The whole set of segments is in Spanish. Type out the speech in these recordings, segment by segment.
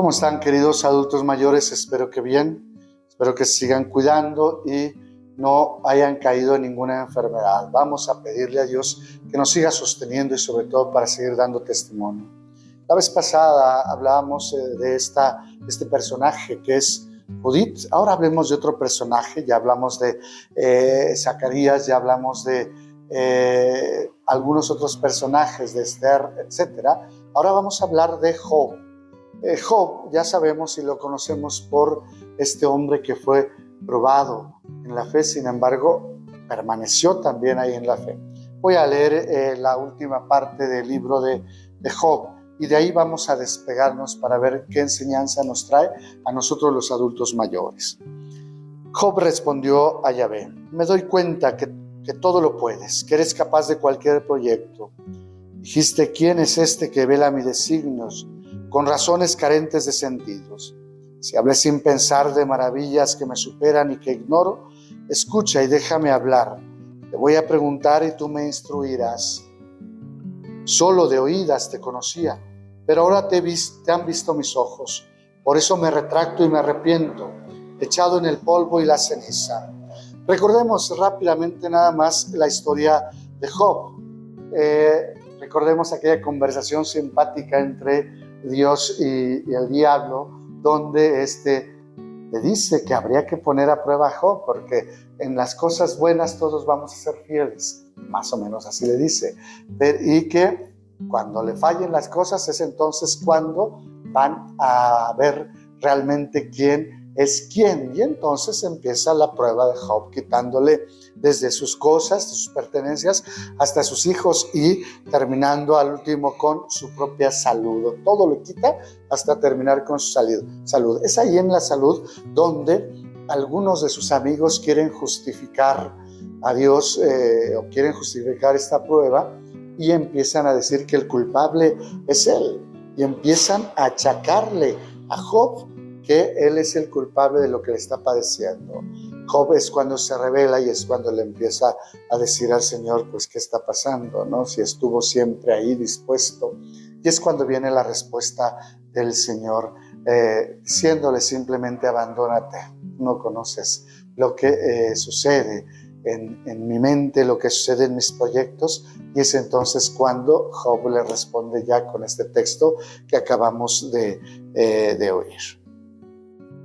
¿Cómo están, queridos adultos mayores? Espero que bien, espero que sigan cuidando y no hayan caído en ninguna enfermedad. Vamos a pedirle a Dios que nos siga sosteniendo y sobre todo para seguir dando testimonio. La vez pasada hablábamos de este personaje que es Judith. Ahora hablemos de otro personaje. Ya hablamos de Zacarías, ya hablamos de algunos otros personajes, de Esther, etc. Ahora vamos a hablar de Job. Job, ya sabemos y lo conocemos por este hombre que fue probado en la fe, sin embargo, permaneció también ahí en la fe. Voy a leer la última parte del libro de Job y de ahí vamos a despegarnos para ver qué enseñanza nos trae a nosotros los adultos mayores. Job respondió a Yahvé: me doy cuenta que todo lo puedes, que eres capaz de cualquier proyecto. Dijiste: ¿quién es este que vela mis designios con razones carentes de sentidos? Si hablé sin pensar de maravillas que me superan y que ignoro, escucha y déjame hablar. Te voy a preguntar y tú me instruirás. Solo de oídas te conocía, pero ahora te han visto mis ojos. Por eso me retracto y me arrepiento, echado en el polvo y la ceniza. Recordemos rápidamente nada más la historia de Job. Recordemos aquella conversación simpática entre Dios y el diablo, donde le dice que habría que poner a prueba a Job, porque en las cosas buenas todos vamos a ser fieles, más o menos así le dice, y que cuando le fallen las cosas es entonces cuando van a ver realmente quién es quién, y entonces empieza la prueba de Job, quitándole desde sus cosas, sus pertenencias, hasta sus hijos y terminando al último con su propia salud. Todo lo quita hasta terminar con su salud. Es ahí en la salud donde algunos de sus amigos quieren justificar a Dios o quieren justificar esta prueba y empiezan a decir que el culpable es él y empiezan a achacarle a Job que él es el culpable de lo que le está padeciendo. Job es cuando se revela y es cuando le empieza a decir al Señor, pues, ¿qué está pasando? ¿No? Si estuvo siempre ahí dispuesto. Y es cuando viene la respuesta del Señor, diciéndole simplemente: abandónate, no conoces lo que sucede en mi mente, lo que sucede en mis proyectos. Y es entonces cuando Job le responde ya con este texto que acabamos de oír.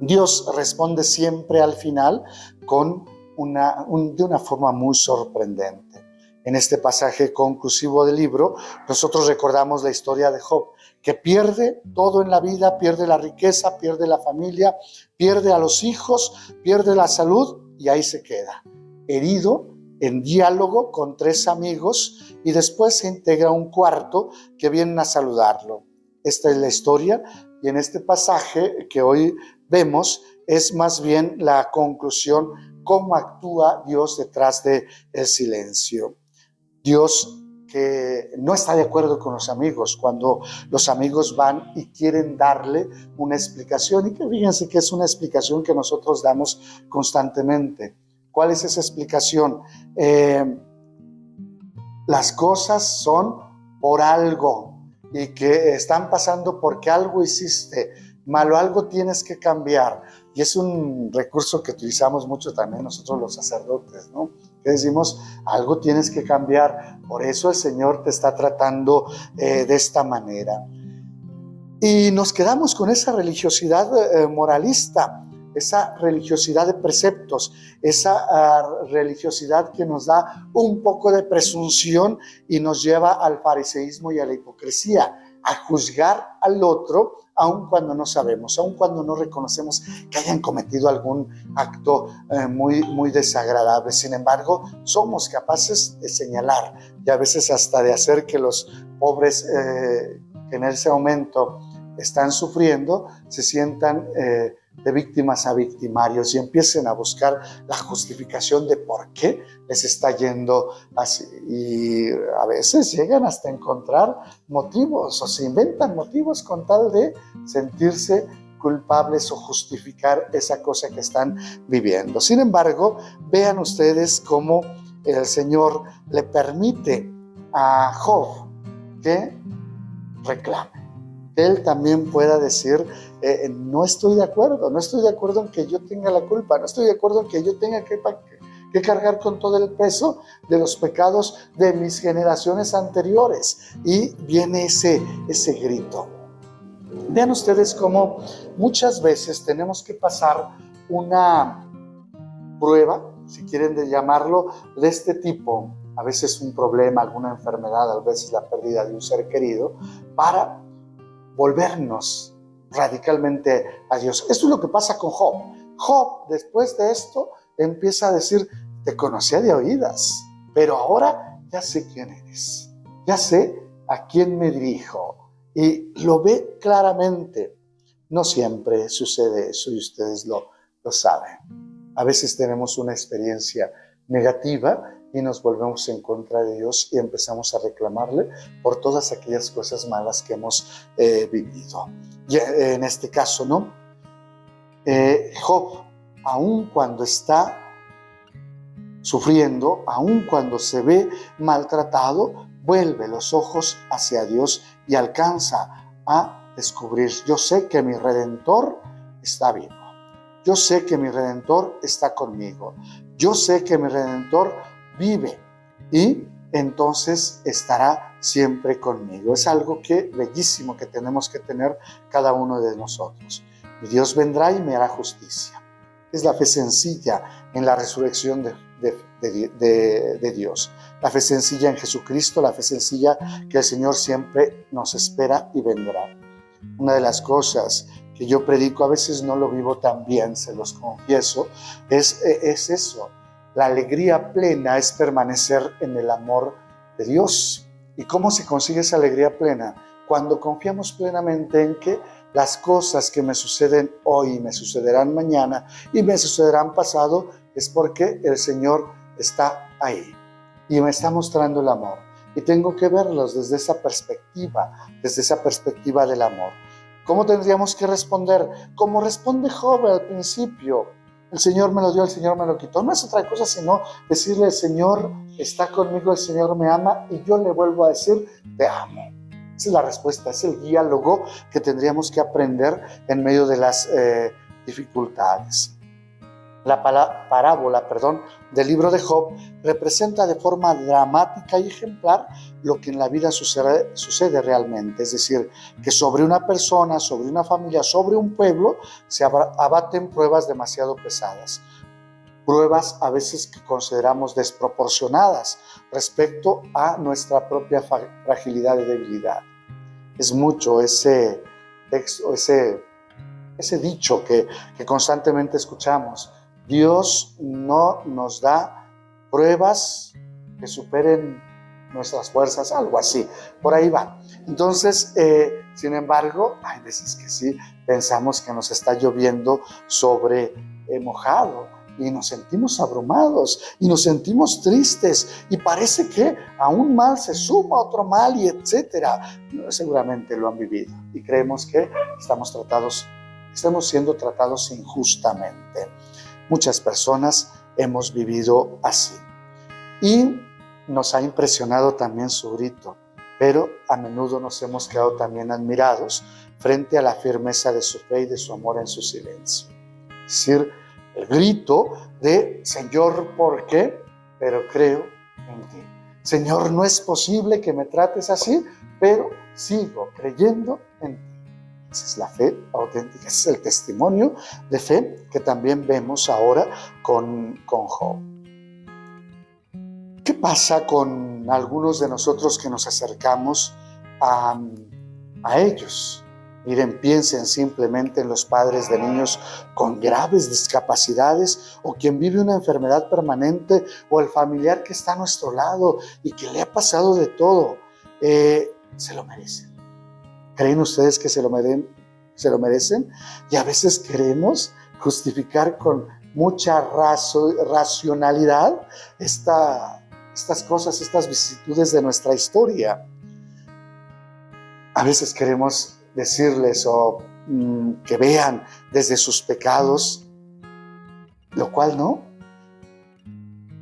Dios responde siempre al final de una forma muy sorprendente. En este pasaje conclusivo del libro, nosotros recordamos la historia de Job, que pierde todo en la vida, pierde la riqueza, pierde la familia, pierde a los hijos, pierde la salud y ahí se queda, herido, en diálogo con 3 amigos, y después se integra un cuarto que vienen a saludarlo. Esta es la historia, y en este pasaje que hoy vemos es más bien la conclusión, cómo actúa Dios detrás del silencio. Dios que no está de acuerdo con los amigos cuando los amigos van y quieren darle una explicación, y que fíjense que es una explicación que nosotros damos constantemente. ¿Cuál es esa explicación? Las cosas son por algo y que están pasando porque algo hiciste malo, algo tienes que cambiar. Y es un recurso que utilizamos mucho también nosotros los sacerdotes, ¿no? Que decimos: algo tienes que cambiar, por eso el Señor te está tratando de esta manera. Y nos quedamos con esa religiosidad moralista, esa religiosidad de preceptos, esa religiosidad que nos da un poco de presunción y nos lleva al fariseísmo y a la hipocresía, a juzgar al otro aun cuando no sabemos, aun cuando no reconocemos que hayan cometido algún acto muy desagradable. Sin embargo, somos capaces de señalar y a veces hasta de hacer que los pobres que en ese momento están sufriendo se sientan de víctimas a victimarios y empiecen a buscar la justificación de por qué les está yendo así. Y a veces llegan hasta encontrar motivos o se inventan motivos con tal de sentirse culpables o justificar esa cosa que están viviendo. Sin embargo, vean ustedes cómo el Señor le permite a Job que reclame. que él también pueda decir, no estoy de acuerdo en que yo tenga la culpa, no estoy de acuerdo en que yo tenga que cargar con todo el peso de los pecados de mis generaciones anteriores. Y viene ese grito. Vean ustedes cómo muchas veces tenemos que pasar una prueba, si quieren de llamarlo, de este tipo, a veces un problema, alguna enfermedad, a veces la pérdida de un ser querido, para volvernos radicalmente a Dios. Esto es lo que pasa con Job. Job, después de esto, empieza a decir, te conocía de oídas, pero ahora ya sé quién eres, ya sé a quién me dirijo, y lo ve claramente. No siempre sucede eso y ustedes lo saben. A veces tenemos una experiencia negativa y nos volvemos en contra de Dios y empezamos a reclamarle por todas aquellas cosas malas que hemos vivido. Y en este caso, ¿no? Job, aun cuando está sufriendo, aun cuando se ve maltratado, vuelve los ojos hacia Dios y alcanza a descubrir, yo sé que mi Redentor está vivo. Yo sé que mi Redentor está conmigo. Yo sé que mi Redentor vive y entonces estará siempre conmigo. Es algo bellísimo que tenemos que tener cada uno de nosotros. Mi Dios vendrá y me hará justicia. Es la fe sencilla en la resurrección de Dios. La fe sencilla en Jesucristo, la fe sencilla que el Señor siempre nos espera y vendrá. Una de las cosas que yo predico, a veces no lo vivo tan bien, se los confieso, es eso. La alegría plena es permanecer en el amor de Dios. ¿Y cómo se consigue esa alegría plena? Cuando confiamos plenamente en que las cosas que me suceden hoy, me sucederán mañana y me sucederán pasado, es porque el Señor está ahí y me está mostrando el amor. Y tengo que verlos desde esa perspectiva del amor. ¿Cómo tendríamos que responder? Como responde Job al principio. El Señor me lo dio, el Señor me lo quitó. No es otra cosa sino decirle, el Señor está conmigo, el Señor me ama, y yo le vuelvo a decir, te amo. Esa es la respuesta, es el diálogo que tendríamos que aprender en medio de las dificultades. La parábola del libro de Job representa de forma dramática y ejemplar lo que en la vida sucede realmente. Es decir, que sobre una persona, sobre una familia, sobre un pueblo se abaten pruebas demasiado pesadas. Pruebas a veces que consideramos desproporcionadas respecto a nuestra propia fragilidad y debilidad. Es mucho ese texto, ese dicho que constantemente escuchamos. Dios no nos da pruebas que superen nuestras fuerzas, algo así, por ahí va. Entonces, sin embargo, hay veces que sí pensamos que nos está lloviendo sobre mojado y nos sentimos abrumados y nos sentimos tristes y parece que a un mal se suma otro mal y etcétera. Seguramente lo han vivido y creemos que estamos siendo tratados injustamente. Muchas personas hemos vivido así. Y nos ha impresionado también su grito, pero a menudo nos hemos quedado también admirados frente a la firmeza de su fe y de su amor en su silencio. Es decir, el grito de, Señor, ¿por qué? Pero creo en ti. Señor, no es posible que me trates así, pero sigo creyendo en ti. Esa es la fe auténtica, ese es el testimonio de fe que también vemos ahora con Job. ¿Qué pasa con algunos de nosotros que nos acercamos a ellos? Miren, piensen simplemente en los padres de niños con graves discapacidades o quien vive una enfermedad permanente o el familiar que está a nuestro lado y que le ha pasado de todo. Se lo merecen. ¿Creen ustedes que se lo merecen? Y a veces queremos justificar con mucha racionalidad estas cosas, estas vicisitudes de nuestra historia. A veces queremos decirles que vean desde sus pecados, lo cual no.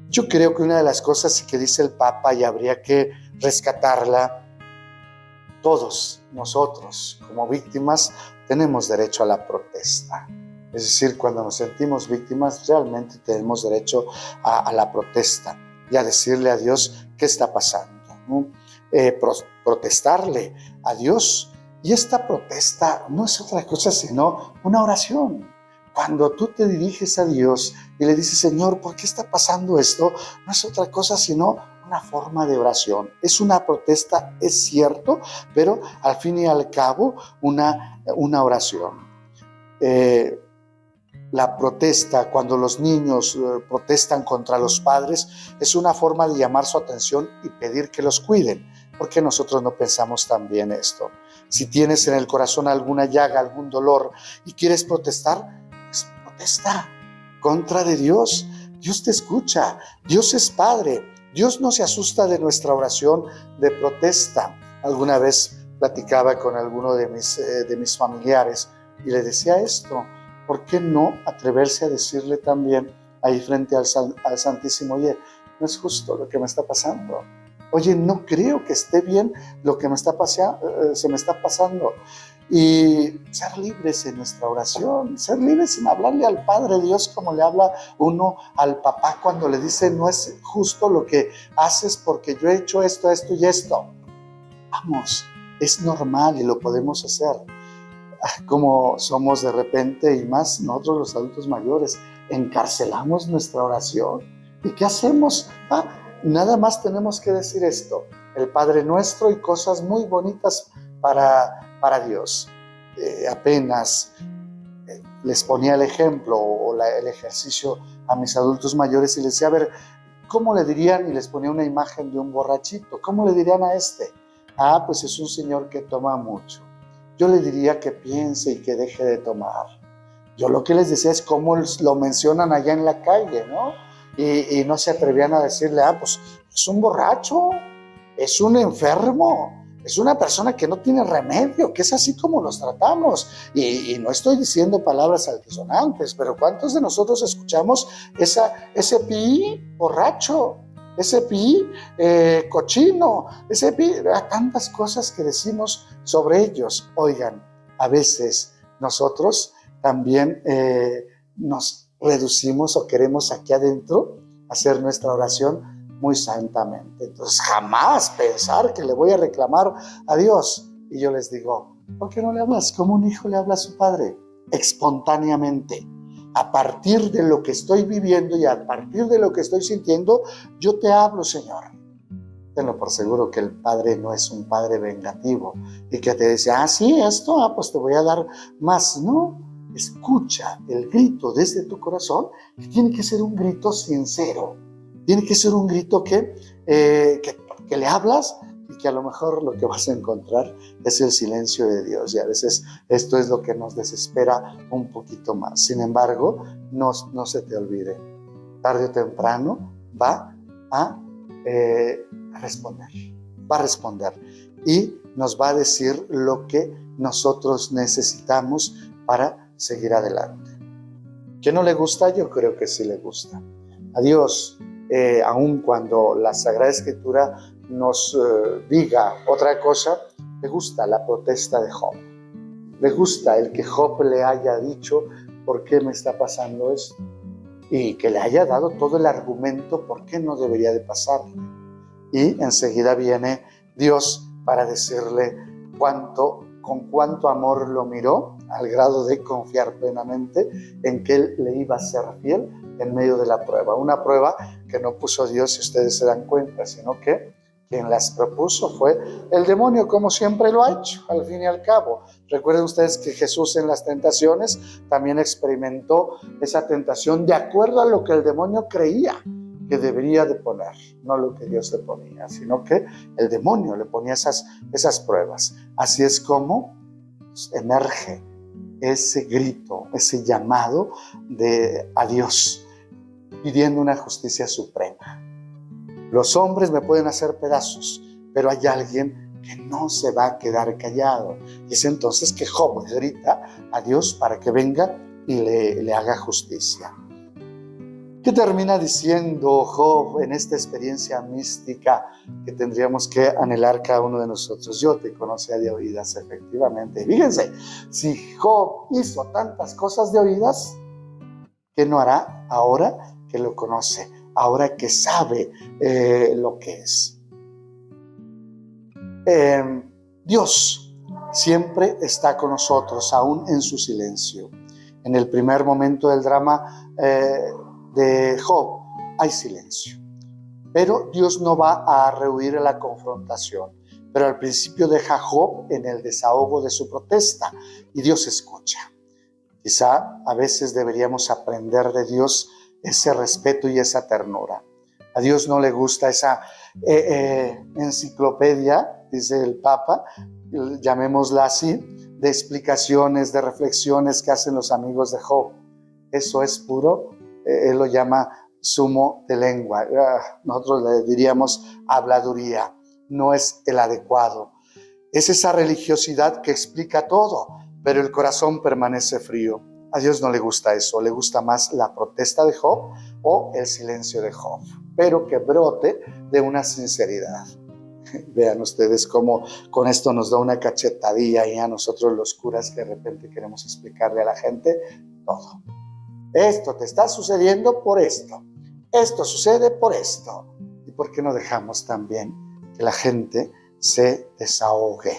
Yo creo que una de las cosas que dice el Papa y habría que rescatarla todos nosotros como víctimas tenemos derecho a la protesta. Es decir, cuando nos sentimos víctimas, realmente tenemos derecho a la protesta y a decirle a Dios qué está pasando, ¿no? Protestarle a Dios. Y esta protesta no es otra cosa sino una oración. Cuando tú te diriges a Dios y le dices, Señor, ¿por qué está pasando esto? No es otra cosa sino una forma de oración. Es una protesta, es cierto, pero al fin y al cabo una oración. La protesta, cuando los niños protestan contra los padres, es una forma de llamar su atención y pedir que los cuiden. ¿Por qué nosotros no pensamos también esto? Si tienes en el corazón alguna llaga, algún dolor y quieres protestar, pues protesta contra de Dios. Dios te escucha, Dios es Padre, Dios no se asusta de nuestra oración de protesta. Alguna vez platicaba con alguno de mis familiares y le decía esto: ¿por qué no atreverse a decirle también ahí frente al Santísimo? Oye, no es justo lo que me está pasando. Oye, no creo que esté bien lo que se me está pasando. Y ser libres en nuestra oración, ser libres en hablarle al Padre Dios como le habla uno al papá cuando le dice, no es justo lo que haces porque yo he hecho esto, esto y esto. Vamos, es normal y lo podemos hacer. Como somos de repente, y más nosotros los adultos mayores, encarcelamos nuestra oración. ¿Y qué hacemos? Nada más tenemos que decir esto: el Padre Nuestro y cosas muy bonitas para Dios. Apenas les ponía el ejemplo o el ejercicio a mis adultos mayores y les decía, a ver, ¿cómo le dirían? Y les ponía una imagen de un borrachito. ¿Cómo le dirían a este? Pues es un señor que toma mucho. Yo le diría que piense y que deje de tomar. Yo lo que les decía es cómo lo mencionan allá en la calle, ¿no? Y no se atrevían a decirle, pues es un borracho, es un enfermo, es una persona que no tiene remedio, que es así como los tratamos. Y no estoy diciendo palabras altisonantes, pero ¿cuántos de nosotros escuchamos ese pi borracho? Ese pi cochino, ese pi, tantas cosas que decimos sobre ellos. Oigan, a veces nosotros también nos reducimos o queremos aquí adentro hacer nuestra oración muy santamente. Entonces jamás pensar que le voy a reclamar a Dios. Y yo les digo, ¿por qué no le hablas como un hijo le habla a su padre? Espontáneamente. A partir de lo que estoy viviendo y a partir de lo que estoy sintiendo, yo te hablo, Señor. Tenlo por seguro que el Padre no es un Padre vengativo y que te dice, sí, esto, pues te voy a dar más. No, escucha el grito desde tu corazón, que tiene que ser un grito sincero. Tiene que ser un grito que le hablas y que a lo mejor lo que vas a encontrar es el silencio de Dios. Y a veces esto es lo que nos desespera un poquito más. Sin embargo, no se te olvide. Tarde o temprano va a responder. Va a responder. Y nos va a decir lo que nosotros necesitamos para seguir adelante. ¿Que no le gusta? Yo creo que sí le gusta. A Dios, aun cuando la Sagrada Escritura nos diga otra cosa, le gusta la protesta de Job. Le gusta el que Job le haya dicho por qué me está pasando esto y que le haya dado todo el argumento por qué no debería de pasarle. Y enseguida viene Dios para decirle con cuánto amor lo miró, al grado de confiar plenamente en que Él le iba a ser fiel en medio de la prueba. Una prueba que no puso Dios, si ustedes se dan cuenta, sino que quien las propuso fue el demonio, como siempre lo ha hecho, al fin y al cabo. Recuerden ustedes que Jesús en las tentaciones también experimentó esa tentación de acuerdo a lo que el demonio creía que debería de poner, no lo que Dios le ponía, sino que el demonio le ponía esas pruebas. Así es como emerge ese grito, ese llamado a Dios, pidiendo una justicia suprema. Los hombres me pueden hacer pedazos, pero hay alguien que no se va a quedar callado. Y es entonces que Job grita a Dios para que venga y le haga justicia. ¿Qué termina diciendo Job en esta experiencia mística que tendríamos que anhelar cada uno de nosotros? Yo te conocía de oídas, efectivamente. Fíjense, si Job hizo tantas cosas de oídas, ¿qué no hará ahora que lo conoce? Ahora que sabe lo que es. Dios siempre está con nosotros, aún en su silencio. En el primer momento del drama de Job hay silencio, pero Dios no va a rehuir a la confrontación, pero al principio deja a Job en el desahogo de su protesta y Dios escucha. Quizá a veces deberíamos aprender de Dios ese respeto y esa ternura. A Dios no le gusta esa enciclopedia, dice el Papa, llamémosla así, de explicaciones, de reflexiones que hacen los amigos de Job. Eso es puro, él lo llama zumo de lengua. Nosotros le diríamos habladuría, no es el adecuado. Es esa religiosidad que explica todo, pero el corazón permanece frío. A Dios no le gusta eso, le gusta más la protesta de Job o el silencio de Job, pero que brote de una sinceridad. Vean ustedes cómo con esto nos da una cachetadilla y a nosotros los curas que de repente queremos explicarle a la gente todo. Esto te está sucediendo por esto, esto sucede por esto. ¿Y por qué no dejamos también que la gente se desahogue?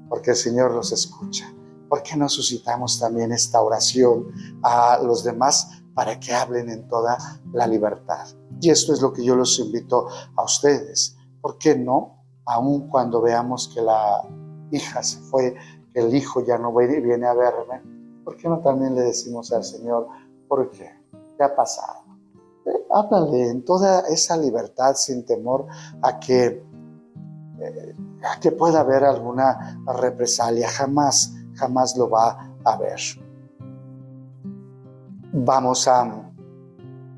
Porque el Señor los escucha. ¿Por qué no suscitamos también esta oración a los demás para que hablen en toda la libertad? Y esto es lo que yo los invito a ustedes. ¿Por qué no? Aun cuando veamos que la hija se fue, que el hijo ya no viene a verme, ¿por qué no también le decimos al Señor, ¿por qué? ¿Qué ha pasado? Háblale en toda esa libertad, sin temor a que pueda haber alguna represalia. Jamás lo va a haber.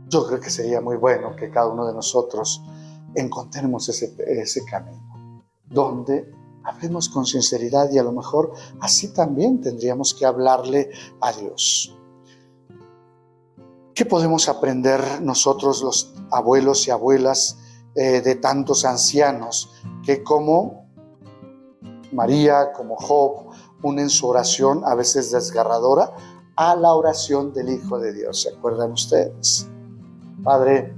Yo creo que sería muy bueno que cada uno de nosotros encontremos ese camino, donde hablemos con sinceridad y a lo mejor así también tendríamos que hablarle a Dios. ¿Qué podemos aprender nosotros los abuelos y abuelas de tantos ancianos que como María, como Job, unen su oración, a veces desgarradora, a la oración del Hijo de Dios? ¿Se acuerdan ustedes? Padre,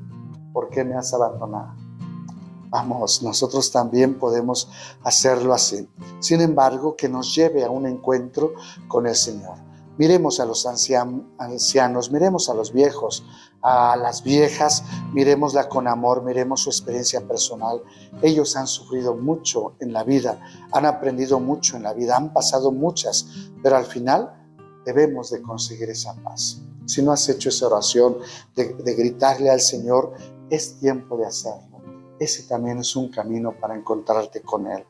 ¿por qué me has abandonado? Vamos, nosotros también podemos hacerlo así. Sin embargo, que nos lleve a un encuentro con el Señor. Miremos a los ancianos, miremos a los viejos, a las viejas, miremosla con amor, miremos su experiencia personal. Ellos han sufrido mucho en la vida, han aprendido mucho en la vida, han pasado muchas, pero al final debemos de conseguir esa paz. Si no has hecho esa oración de gritarle al Señor, es tiempo de hacerlo. Ese también es un camino para encontrarte con Él.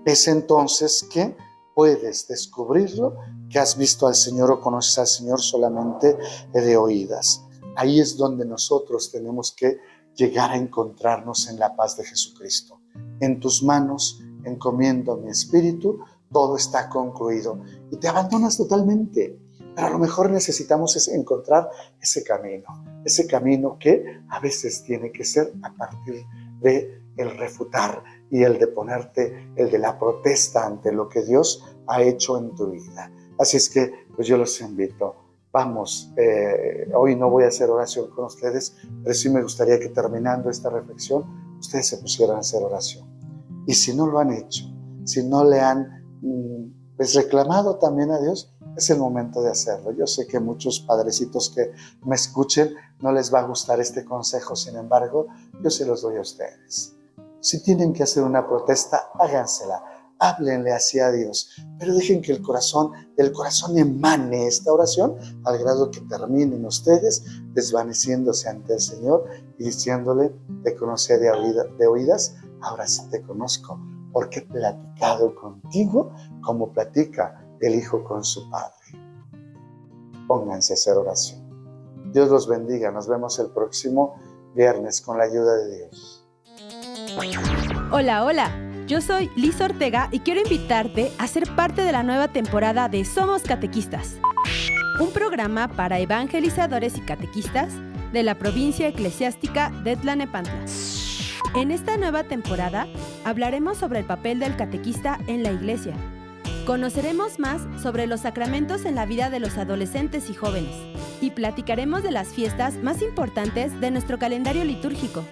Es entonces que puedes descubrirlo, que has visto al Señor o conoces al Señor solamente de oídas. Ahí es donde nosotros tenemos que llegar a encontrarnos en la paz de Jesucristo. En tus manos encomiendo mi espíritu, todo está concluido. Y te abandonas totalmente. Pero a lo mejor necesitamos encontrar ese camino que a veces tiene que ser a partir de el refutar y el de ponerte, el de la protesta ante lo que Dios ha hecho en tu vida. Así es que pues yo los invito. Vamos, hoy no voy a hacer oración con ustedes, pero sí me gustaría que terminando esta reflexión, ustedes se pusieran a hacer oración. Y si no lo han hecho, si no le han pues reclamado también a Dios, es el momento de hacerlo. Yo sé que muchos padrecitos que me escuchen no les va a gustar este consejo, sin embargo, yo se los doy a ustedes. Si tienen que hacer una protesta, hágansela. Háblenle así a Dios, pero dejen que del corazón emane esta oración al grado que terminen ustedes desvaneciéndose ante el Señor y diciéndole, te conocía de oídas, ahora sí te conozco, porque he platicado contigo como platica el Hijo con su Padre. Pónganse a hacer oración. Dios los bendiga. Nos vemos el próximo viernes con la ayuda de Dios. Hola, yo soy Liz Ortega y quiero invitarte a ser parte de la nueva temporada de Somos Catequistas, un programa para evangelizadores y catequistas de la provincia eclesiástica de Tlalnepantla. En esta nueva temporada hablaremos sobre el papel del catequista en la iglesia. Conoceremos más sobre los sacramentos en la vida de los adolescentes y jóvenes y platicaremos de las fiestas más importantes de nuestro calendario litúrgico.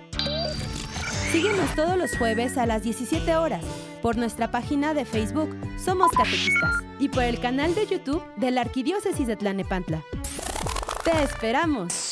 Síguenos todos los jueves a las 17 horas por nuestra página de Facebook Somos Catequistas y por el canal de YouTube de la Arquidiócesis de Tlalnepantla. ¡Te esperamos!